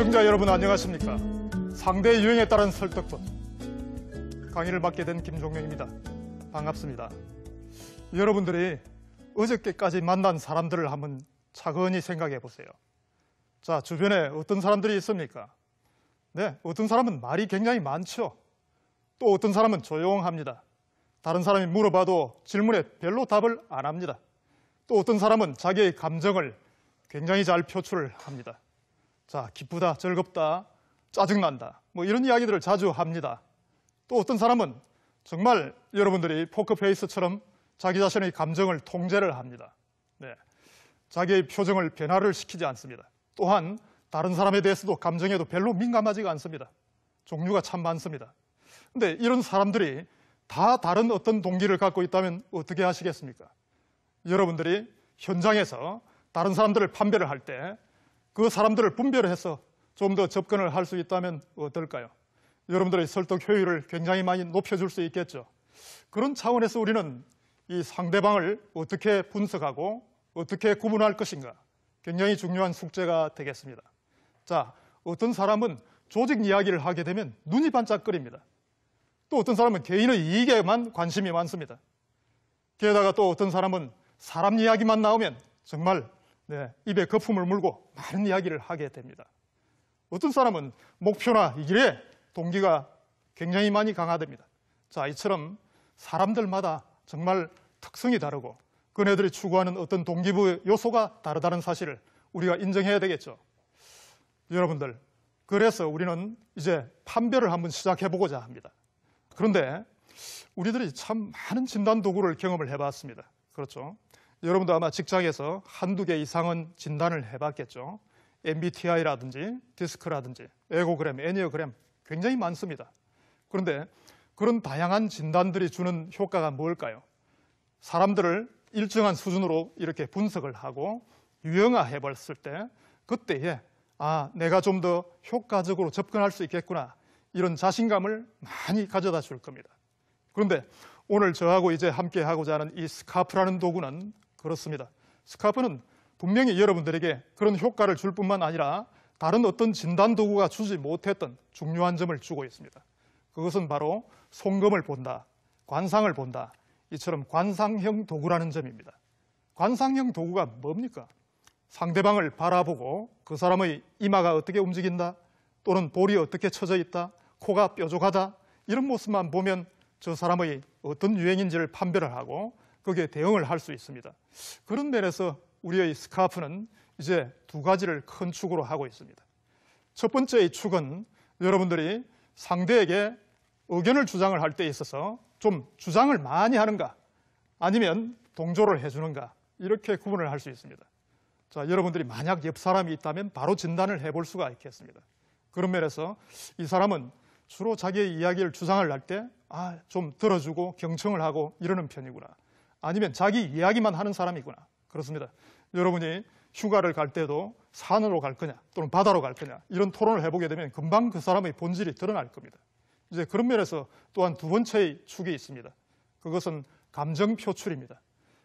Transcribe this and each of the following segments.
시청자 여러분 안녕하십니까? 상대 유행에 따른 설득법 강의를 맡게 된 김종명입니다. 반갑습니다. 여러분들이 어저께까지 만난 사람들을 한번 차근히 생각해 보세요. 자, 주변에 어떤 사람들이 있습니까? 네, 어떤 사람은 말이 굉장히 많죠. 또 어떤 사람은 조용합니다. 다른 사람이 물어봐도 질문에 별로 답을 안 합니다. 또 어떤 사람은 자기의 감정을 굉장히 잘 표출을 합니다. 자, 기쁘다, 즐겁다, 짜증난다, 뭐 이런 이야기들을 자주 합니다. 또 어떤 사람은 정말 여러분들이 포커페이스처럼 자기 자신의 감정을 통제를 합니다. 네, 자기의 표정을 변화를 시키지 않습니다. 또한 다른 사람에 대해서도 감정에도 별로 민감하지가 않습니다. 종류가 참 많습니다. 근데 이런 사람들이 다 다른 어떤 동기를 갖고 있다면 어떻게 하시겠습니까? 여러분들이 현장에서 다른 사람들을 판별을 할 때 그 사람들을 분별해서 좀 더 접근을 할 수 있다면 어떨까요? 여러분들의 설득 효율을 굉장히 많이 높여줄 수 있겠죠. 그런 차원에서 우리는 이 상대방을 어떻게 분석하고 어떻게 구분할 것인가 굉장히 중요한 숙제가 되겠습니다. 자, 어떤 사람은 조직 이야기를 하게 되면 눈이 반짝거립니다. 또 어떤 사람은 개인의 이익에만 관심이 많습니다. 게다가 또 어떤 사람은 사람 이야기만 나오면 정말 입에 거품을 물고 많은 이야기를 하게 됩니다. 어떤 사람은 목표나 일에 동기가 굉장히 많이 강화됩니다. 자, 이처럼 사람들마다 정말 특성이 다르고 그네들이 추구하는 어떤 동기부 요소가 다르다는 사실을 우리가 인정해야 되겠죠. 여러분들, 그래서 우리는 이제 판별을 한번 시작해보고자 합니다. 그런데 우리들이 참 많은 진단 도구를 경험을 해봤습니다. 그렇죠? 여러분도 아마 직장에서 한두 개 이상은 진단을 해봤겠죠. MBTI라든지 디스크라든지 에고그램, 애니어그램 굉장히 많습니다. 그런데 그런 다양한 진단들이 주는 효과가 뭘까요? 사람들을 일정한 수준으로 이렇게 분석을 하고 유형화해 봤을 때 그때에 내가 좀 더 효과적으로 접근할 수 있겠구나 이런 자신감을 많이 가져다 줄 겁니다. 그런데 오늘 저하고 이제 함께 하고자 하는 이 스카프라는 도구는 그렇습니다. 스카프는 분명히 여러분들에게 그런 효과를 줄 뿐만 아니라 다른 어떤 진단 도구가 주지 못했던 중요한 점을 주고 있습니다. 그것은 바로 송금을 본다, 관상을 본다, 이처럼 관상형 도구라는 점입니다. 관상형 도구가 뭡니까? 상대방을 바라보고 그 사람의 이마가 어떻게 움직인다, 또는 볼이 어떻게 쳐져 있다, 코가 뾰족하다, 이런 모습만 보면 저 사람의 어떤 유행인지를 판별을 하고 거기에 대응을 할 수 있습니다. 그런 면에서 우리의 스카프는 이제 두 가지를 큰 축으로 하고 있습니다. 첫 번째의 축은 여러분들이 상대에게 의견을 주장을 할 때 있어서 좀 주장을 많이 하는가 아니면 동조를 해주는가 이렇게 구분을 할 수 있습니다. 자, 여러분들이 만약 옆 사람이 있다면 바로 진단을 해볼 수가 있겠습니다. 그런 면에서 이 사람은 주로 자기의 이야기를 주장을 할 때 좀 들어주고 경청을 하고 이러는 편이구나. 아니면 자기 이야기만 하는 사람이구나. 그렇습니다. 여러분이 휴가를 갈 때도 산으로 갈 거냐 또는 바다로 갈 거냐 이런 토론을 해보게 되면 금방 그 사람의 본질이 드러날 겁니다. 이제 그런 면에서 또한 두 번째의 축이 있습니다. 그것은 감정 표출입니다.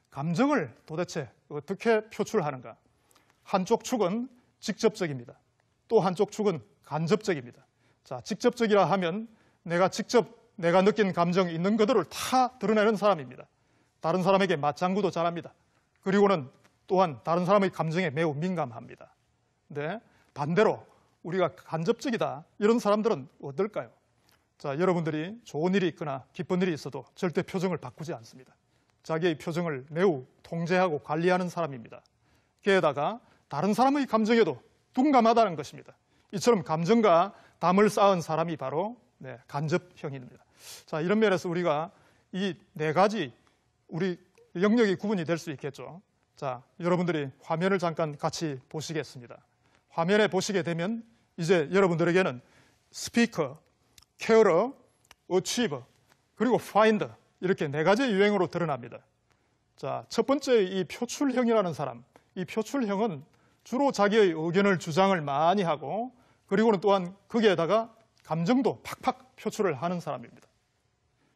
감정을 도대체 어떻게 표출하는가? 한쪽 축은 직접적입니다. 또 한쪽 축은 간접적입니다. 자, 직접적이라 하면 내가 직접 내가 느낀 감정 있는 그대로를 다 드러내는 사람입니다. 다른 사람에게 맞장구도 잘합니다. 그리고는 또한 다른 사람의 감정에 매우 민감합니다. 근데 반대로 우리가 간접적이다 이런 사람들은 어떨까요? 자, 여러분들이 좋은 일이 있거나 기쁜 일이 있어도 절대 표정을 바꾸지 않습니다. 자기의 표정을 매우 통제하고 관리하는 사람입니다. 게다가 다른 사람의 감정에도 둔감하다는 것입니다. 이처럼 감정과 담을 쌓은 사람이 바로 간접형입니다. 자, 이런 면에서 우리가 이 네 가지 우리 영역이 구분이 될 수 있겠죠. 자, 여러분들이 화면을 잠깐 같이 보시겠습니다. 화면에 보시게 되면 이제 여러분들에게는 스피커, 케어러, 어치버, 그리고 파인더 이렇게 네 가지 유형으로 드러납니다. 자, 첫 번째 이 표출형이라는 사람, 이 표출형은 주로 자기의 의견을 주장을 많이 하고 그리고는 또한 거기에다가 감정도 팍팍 표출을 하는 사람입니다.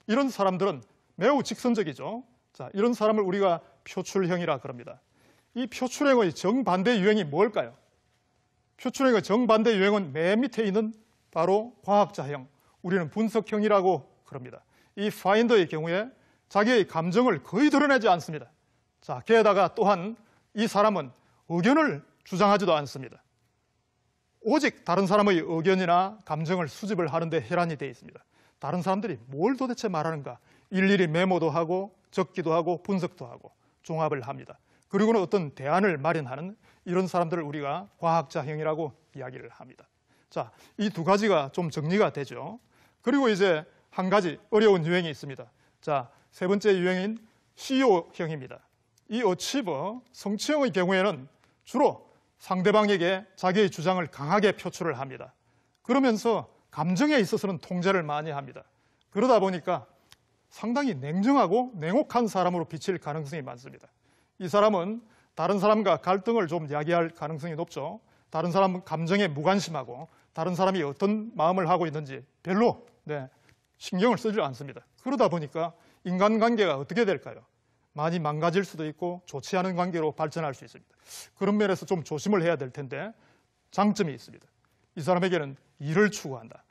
이런 사람들은 매우 직선적이죠. 자, 이런 사람을 우리가 표출형이라 그럽니다. 이 표출형의 정반대 유형이 뭘까요? 표출형의 정반대 유형은 맨 밑에 있는 바로 과학자형, 우리는 분석형이라고 그럽니다. 이 파인더의 경우에 자기의 감정을 거의 드러내지 않습니다. 자, 게다가 또한 이 사람은 의견을 주장하지도 않습니다. 오직 다른 사람의 의견이나 감정을 수집을 하는데 혈안이 되어 있습니다. 다른 사람들이 뭘 도대체 말하는가 일일이 메모도 하고 적기도 하고 분석도 하고 종합을 합니다. 그리고는 어떤 대안을 마련하는 이런 사람들을 우리가 과학자형이라고 이야기를 합니다. 자, 이 두 가지가 좀 정리가 되죠. 그리고 이제 한 가지 어려운 유형이 있습니다. 자, 세 번째 유형인 CEO형입니다. 이 어치버, 성취형의 경우에는 주로 상대방에게 자기의 주장을 강하게 표출을 합니다. 그러면서 감정에 있어서는 통제를 많이 합니다. 그러다 보니까 상당히 냉정하고 냉혹한 사람으로 비칠 가능성이 많습니다. 이 사람은 다른 사람과 갈등을 좀 야기할 가능성이 높죠. 다른 사람 감정에 무관심하고 다른 사람이 어떤 마음을 하고 있는지 별로 신경을 쓰지 않습니다. 그러다 보니까 인간관계가 어떻게 될까요? 많이 망가질 수도 있고 좋지 않은 관계로 발전할 수 있습니다. 그런 면에서 좀 조심을 해야 될 텐데 장점이 있습니다. 이 사람에게는 일을 추구한다.